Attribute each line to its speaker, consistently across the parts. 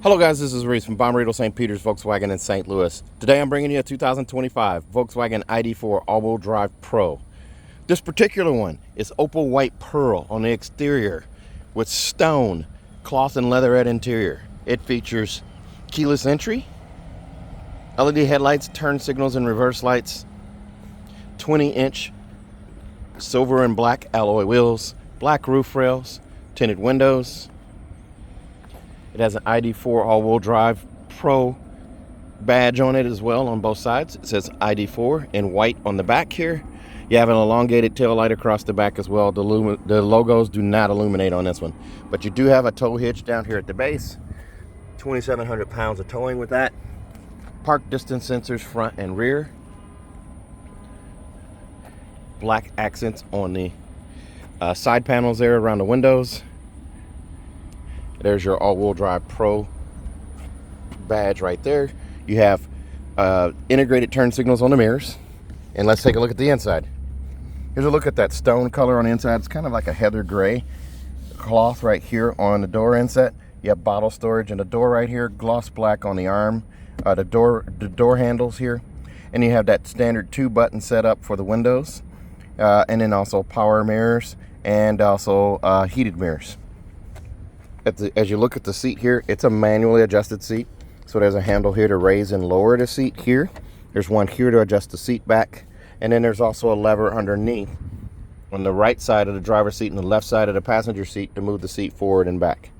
Speaker 1: Hello guys, this is Reese from Bomberito St. Peter's Volkswagen in St. Louis. Today I'm bringing you a 2025 Volkswagen ID.4 All-Wheel Drive Pro. This particular one is opal white pearl on the exterior with stone, cloth and leatherette interior. It features keyless entry, LED headlights, turn signals and reverse lights, 20-inch silver and black alloy wheels, black roof rails, tinted windows. It has an ID.4 all-wheel drive Pro badge on it as well on both sides. It says ID.4 in white on the back here. You have an elongated tail light across the back as well. The logos do not illuminate on this one. But you do have a tow hitch down here at the base. 2,700 pounds of towing with that. Park distance sensors front and rear. Black accents on the side panels there around the windows. There's your all-wheel drive Pro badge right there. You have integrated turn signals on the mirrors. And let's take a look at the inside. Here's a look at that stone color on the inside. It's kind of like a heather gray cloth right here on the door inset. You have bottle storage and the door right here, gloss black on the arm, the door handles here. And you have that standard 2-button setup for the windows. And then also power mirrors and also heated mirrors. As you look at the seat here, it's a manually adjusted seat. So there's a handle here to raise and lower the seat here. There's one here to adjust the seat back. And then there's also a lever underneath on the right side of the driver's seat and the left side of the passenger seat to move the seat forward and back.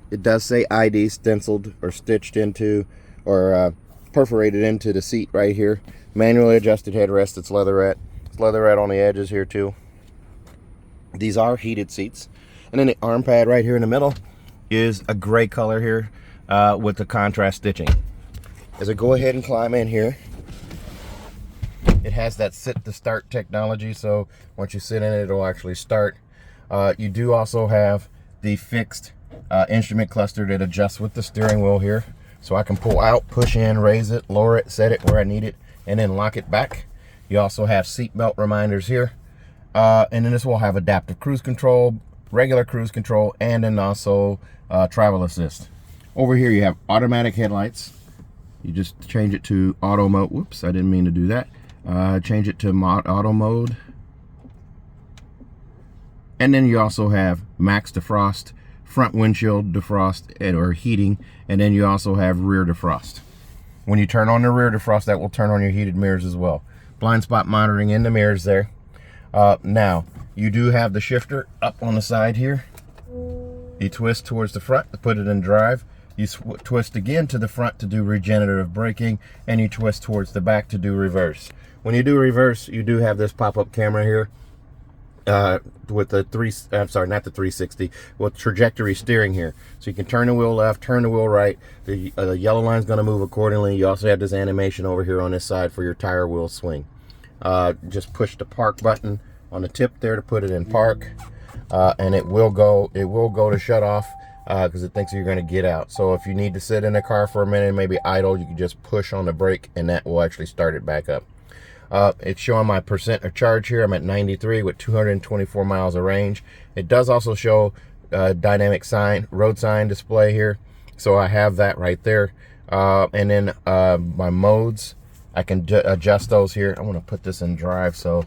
Speaker 1: It does say ID stenciled or stitched into or perforated into the seat right here. Manually adjusted headrest. It's leatherette. It's leatherette on the edges here too. These are heated seats. And then the arm pad right here in the middle is a gray color here with the contrast stitching. As I go ahead and climb in here, it has that sit to start technology, so once you sit in it, it'll actually start. You do also have the fixed instrument cluster that adjusts with the steering wheel here, so I can pull out, push in, raise it, lower it, set it where I need it, and then lock it back. You also have seat belt reminders here, and then this will have adaptive cruise control, regular cruise control, and then also travel assist. Over here you have automatic headlights. You just change it to auto mode. Whoops, I didn't mean to do that. Change it to auto mode. And then you also have max defrost, front windshield defrost or heating, and then you also have rear defrost. When you turn on the rear defrost, that will turn on your heated mirrors as well. Blind spot monitoring in the mirrors there. Now you do have the shifter up on the side here. You twist towards the front to put it in drive. You twist again to the front to do regenerative braking, and you twist towards the back to do reverse. When you do reverse, you do have this pop-up camera here with the not the 360, with trajectory steering here. So you can turn the wheel left, turn the wheel right. The yellow line's going to move accordingly. You also have this animation over here on this side for your tire wheel swing. Just push the park button on the tip there to put it in park, and it will go to shut off because it thinks you're going to get out. So if you need to sit in the car for a minute and maybe idle, you can just push on the brake and that will actually start it back up. It's showing my percent of charge here. I'm at 93 with 224 miles of range. It does also show dynamic road sign display here, so I have that right there. And then my modes, I can adjust those here. I want to put this in drive so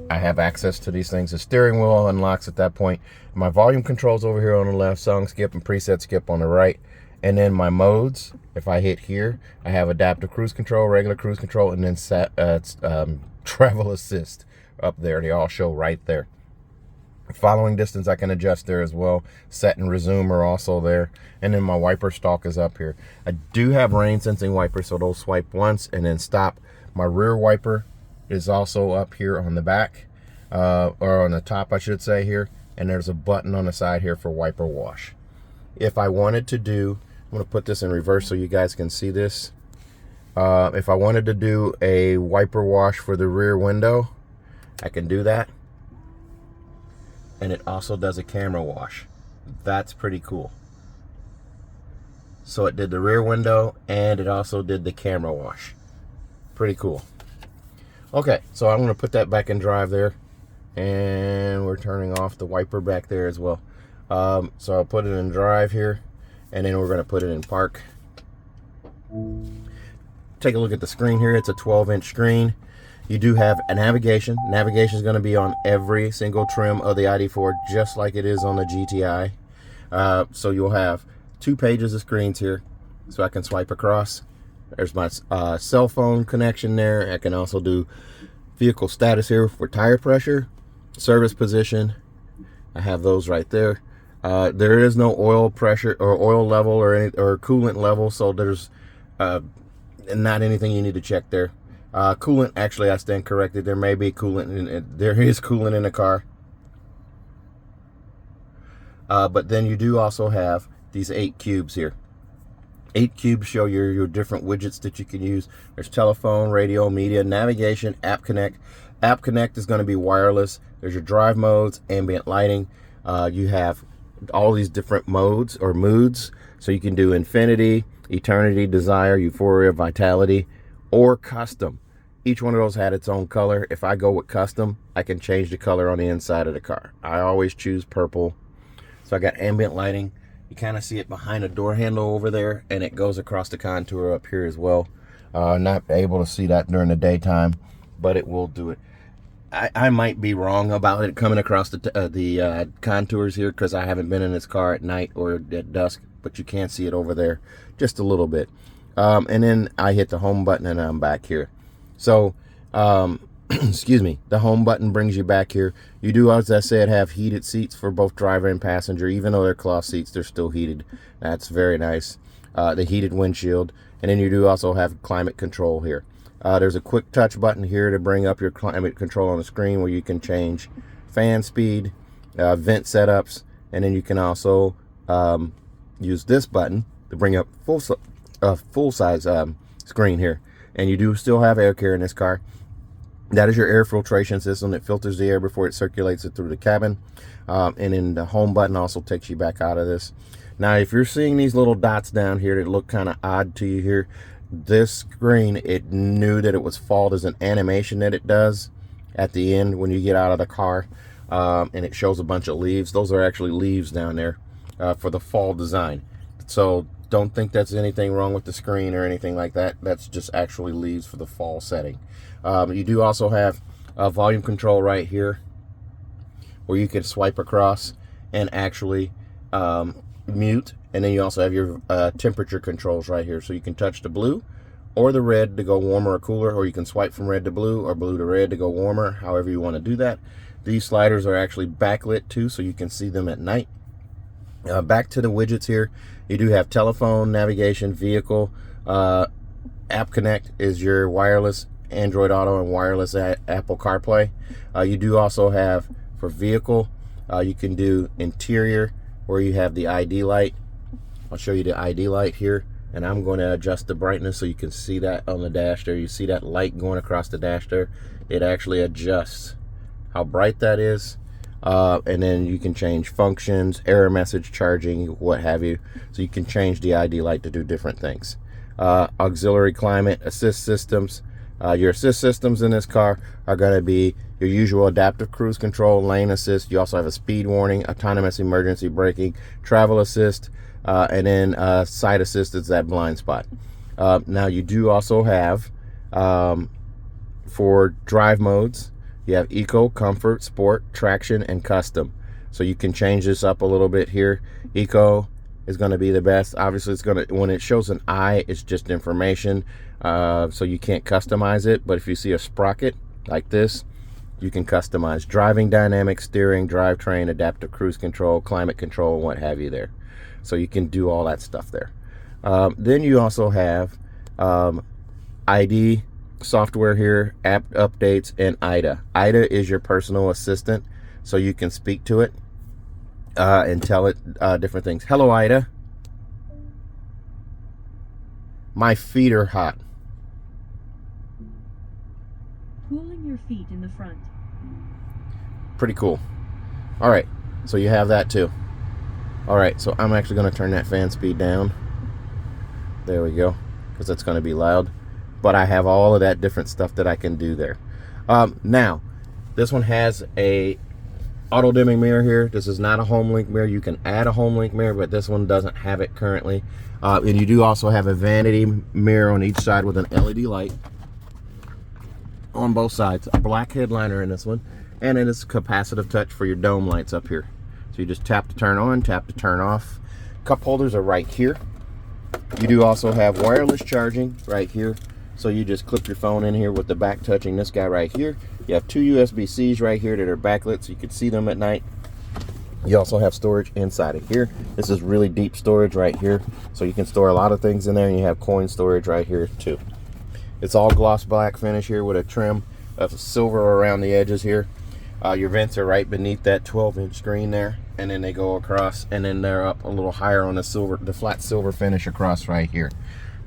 Speaker 1: I have access to these things. The steering wheel unlocks at that point. My volume controls over here on the left, song skip and preset skip on the right. And then my modes, if I hit here, I have adaptive cruise control, regular cruise control, and then travel assist up there. They all show right there. Following distance I can adjust there as well. Set and resume are also there. And then my wiper stalk is up here. I do have rain sensing wipers, so they'll swipe once and then stop. My rear wiper is also up here on the back, or on the top I should say here. And there's a button on the side here for wiper wash. If I wanted to do, I'm going to put this in reverse so you guys can see this. If I wanted to do a wiper wash for the rear window, I can do that. And it also does a camera wash. That's pretty cool. So it did the rear window and it also did the camera wash. Pretty cool. Okay, so I'm going to put that back in drive there. And we're turning off the wiper back there as well. So I'll put it in drive here. and then we're going to put it in park. Take a look at the screen here. It's a 12-inch screen. You do have a navigation. Navigation is going to be on every single trim of the ID.4, just like it is on the GTI. So you'll have 2 pages of screens here, so I can swipe across. There's my cell phone connection there. I can also do vehicle status here for tire pressure, service position. I have those right there. There is no oil pressure or oil level or coolant level, so there's not anything you need to check there. Coolant, actually, I stand corrected. There may be coolant. There is coolant in the car. But then you do also have these 8 cubes here. 8 cubes show your different widgets that you can use. There's telephone, radio, media, navigation, app connect. App connect is going to be wireless. There's your drive modes, ambient lighting. You have all these different modes or moods. So you can do infinity, eternity, desire, euphoria, vitality, or custom. Each one of those had its own color. If I go with custom, I can change the color on the inside of the car. I always choose purple. So I got ambient lighting. You kind of see it behind the door handle over there, and it goes across the contour up here as well. Not able to see that during the daytime, but it will do it. I might be wrong about it coming across the contours here, because I haven't been in this car at night or at dusk, but you can see it over there just a little bit. And then I hit the home button and I'm back here. So excuse me, the home button brings you back here. You do, as I said, have heated seats for both driver and passenger. Even though they're cloth seats, they're still heated. That's very nice. The heated windshield. And then you do also have climate control here. There's a quick touch button here to bring up your climate control on the screen, where you can change fan speed, vent setups, and then you can also use this button to bring up full size screen here. And you do still have air care in this car. That is your air filtration system that filters the air before it circulates it through the cabin. And then the home button also takes you back out of this. Now, if you're seeing these little dots down here that look kind of odd to you here, this screen, it knew that it was fault as an animation that it does at the end when you get out of the car. And it shows a bunch of leaves. Those are actually leaves down there for the fall design. So don't think that's anything wrong with the screen or anything like that. That's just actually leaves for the fall setting. You do also have volume control right here, where you can swipe across and actually mute. And then you also have your temperature controls right here. So you can touch the blue or the red to go warmer or cooler, or you can swipe from red to blue or blue to red to go warmer, however you want to do that. These sliders are actually backlit too, so you can see them at night. Back to the widgets here. You do have telephone, navigation, vehicle. App Connect is your wireless Android Auto and wireless Apple CarPlay. You do also have, for vehicle, you can do interior, where you have the ID light. I'll show you the ID light here, and I'm going to adjust the brightness so you can see that on the dash there. You see that light going across the dash there? It actually adjusts how bright that is. And then you can change functions, error message, charging, what have you. So you can change the ID light to do different things. Auxiliary climate, assist systems. Your assist systems in this car are going to be your usual adaptive cruise control, lane assist. You also have a speed warning, autonomous emergency braking, travel assist, and then side assist is that blind spot. Now you do also have, for drive modes, you have Eco, Comfort, Sport, Traction, and Custom. So you can change this up a little bit here. Eco is going to be the best. Obviously, it's going to, when it shows an eye, it's just information. So you can't customize it. But if you see a sprocket like this, you can customize driving dynamic, steering, drivetrain, adaptive cruise control, climate control, and what have you there. So you can do all that stuff there. Then you also have ID software here, app updates, and IDA. IDA is your personal assistant, so you can speak to it and tell it different things. Hello, IDA. My feet are hot.
Speaker 2: Cooling your feet in the front.
Speaker 1: Pretty cool. All right, so you have that too. All right, so I'm actually going to turn that fan speed down. There we go, because that's going to be loud. But I have all of that different stuff that I can do there. Now, this one has a Auto dimming mirror here. This is not a home link mirror. You can add a home link mirror, but this one doesn't have it currently. And you do also have a vanity mirror on each side with an LED light on both sides. A black headliner in this one, and it is capacitive touch for your dome lights up here. So you just tap to turn on, tap to turn off. Cup holders are right here. You do also have wireless charging right here. So you just clip your phone in here with the back touching this guy right here. You have two USB-Cs right here that are backlit so you can see them at night. You also have storage inside of here. This is really deep storage right here. So you can store a lot of things in there, and you have coin storage right here too. It's all gloss black finish here with a trim of silver around the edges here. Your vents are right beneath that 12-inch screen there, and then they go across, and then they're up a little higher on the flat silver finish across right here.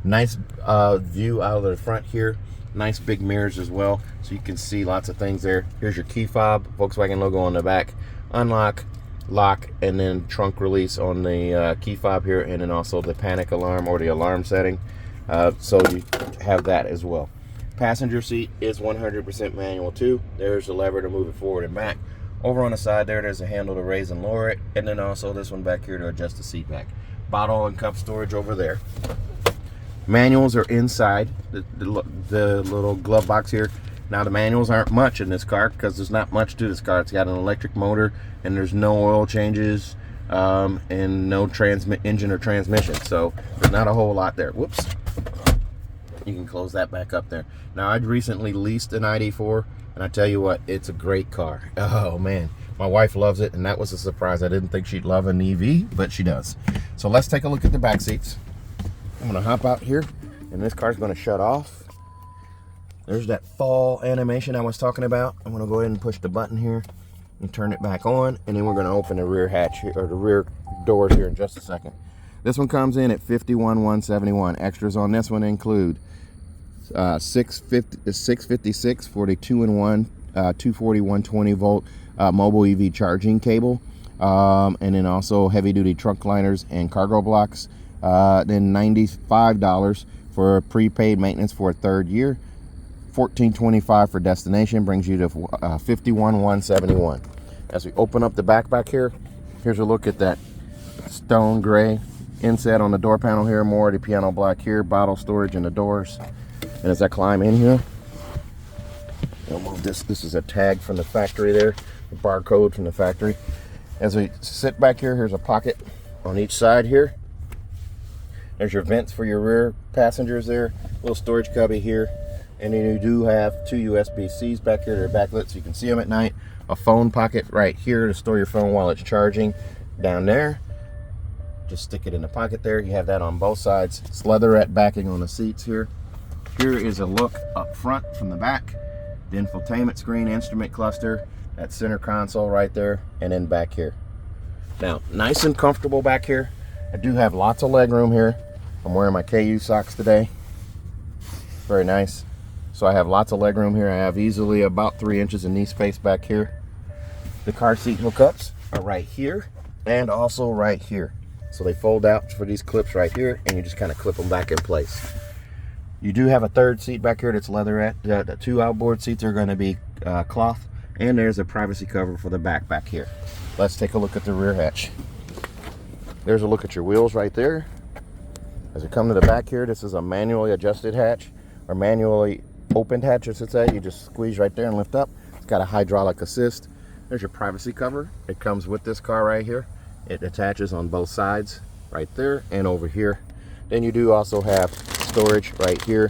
Speaker 1: Nice view out of the front here. Nice big mirrors as well, so you can see lots of things there. Here's your key fob, Volkswagen logo on the back. Unlock, lock, and then trunk release on the key fob here, and then also the panic alarm or the alarm setting. So you have that as well. Passenger seat is 100% manual too. There's a lever to move it forward and back. Over on the side there's a handle to raise and lower it, and then also this one back here to adjust the seat back. Bottle and cup storage over there. Manuals are inside the little glove box here. Now the manuals aren't much in this car because there's not much to this car. It's got an electric motor, and there's no oil changes and no engine or transmission. So there's not a whole lot there. Whoops. You can close that back up there. Now I'd recently leased an ID.4, and I tell you what, it's a great car. Oh man, my wife loves it, and that was a surprise. I didn't think she'd love an EV, but she does. So let's take a look at the back seats. I'm gonna hop out here, and this car's gonna shut off. There's that fall animation I was talking about. I'm gonna go ahead and push the button here and turn it back on, and then we're gonna open the rear hatch here, or the rear doors here in just a second. This one comes in at $51,171. Extras on this one include 656 for the 2-in-1 240 120 volt mobile EV charging cable, and then also heavy duty trunk liners and cargo blocks. Then $95 for prepaid maintenance for a third year. $14.25 for destination brings you to $51,171. As we open up the back here, here's a look at that stone gray inset on the door panel here. More of the piano black here. Bottle storage in the doors. And as I climb in here, I'll move this. This is a tag from the factory there, the barcode from the factory. As we sit back here, here's a pocket on each side here. There's your vents for your rear passengers there. Little storage cubby here. And then you do have two USB-Cs back here. They're backlit so you can see them at night. A phone pocket right here to store your phone while it's charging. Down there, just stick it in the pocket there. You have that on both sides. It's leatherette backing on the seats here. Here is a look up front from the back. The infotainment screen, instrument cluster, that center console right there, and then back here. Now, nice and comfortable back here. I do have lots of leg room here. I'm wearing my KU socks today. Very nice. So I have lots of leg room here. I have easily about 3 inches of knee space back here. The car seat hookups are right here and also right here. So they fold out for these clips right here, and you just kind of clip them back in place. You do have a third seat back here that's leatherette. The two outboard seats are going to be cloth, and there's a privacy cover for the back here. Let's take a look at the rear hatch. There's a look at your wheels right there. As we come to the back here, this is a manually adjusted hatch, or manually opened hatch, I should say. You just squeeze right there and lift up. It's got a hydraulic assist. There's your privacy cover. It comes with this car right here. It attaches on both sides, right there and over here. Then you do also have storage right here.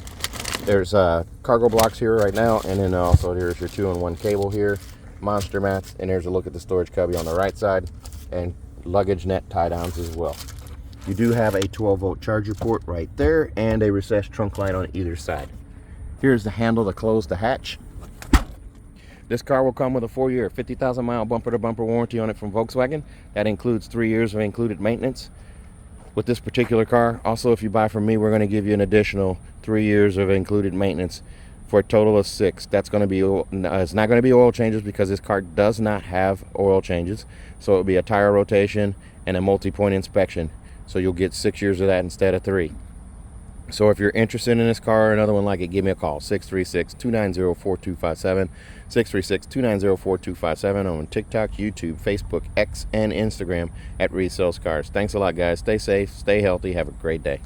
Speaker 1: There's cargo blocks here right now, and then also there's your 2-in-1 cable here, monster mats, and there's a look at the storage cubby on the right side, and luggage net tie downs as well. You do have a 12-volt charger port right there, and a recessed trunk light on either side. Here's the handle to close the hatch. This car will come with a 4-year, 50,000-mile bumper-to-bumper warranty on it from Volkswagen. That includes 3 years of included maintenance with this particular car. Also, if you buy from me, we're going to give you an additional 3 years of included maintenance for a total of 6. That's going to be, it's not going to be oil changes because this car does not have oil changes. So it'll be a tire rotation and a multi-point inspection. So you'll get 6 years of that instead of 3. So if you're interested in this car or another one like it, give me a call. 636-290-4257. 636-290-4257 on TikTok, YouTube, Facebook, X, and Instagram at Reese Sells Cars. Thanks a lot, guys. Stay safe, stay healthy, have a great day.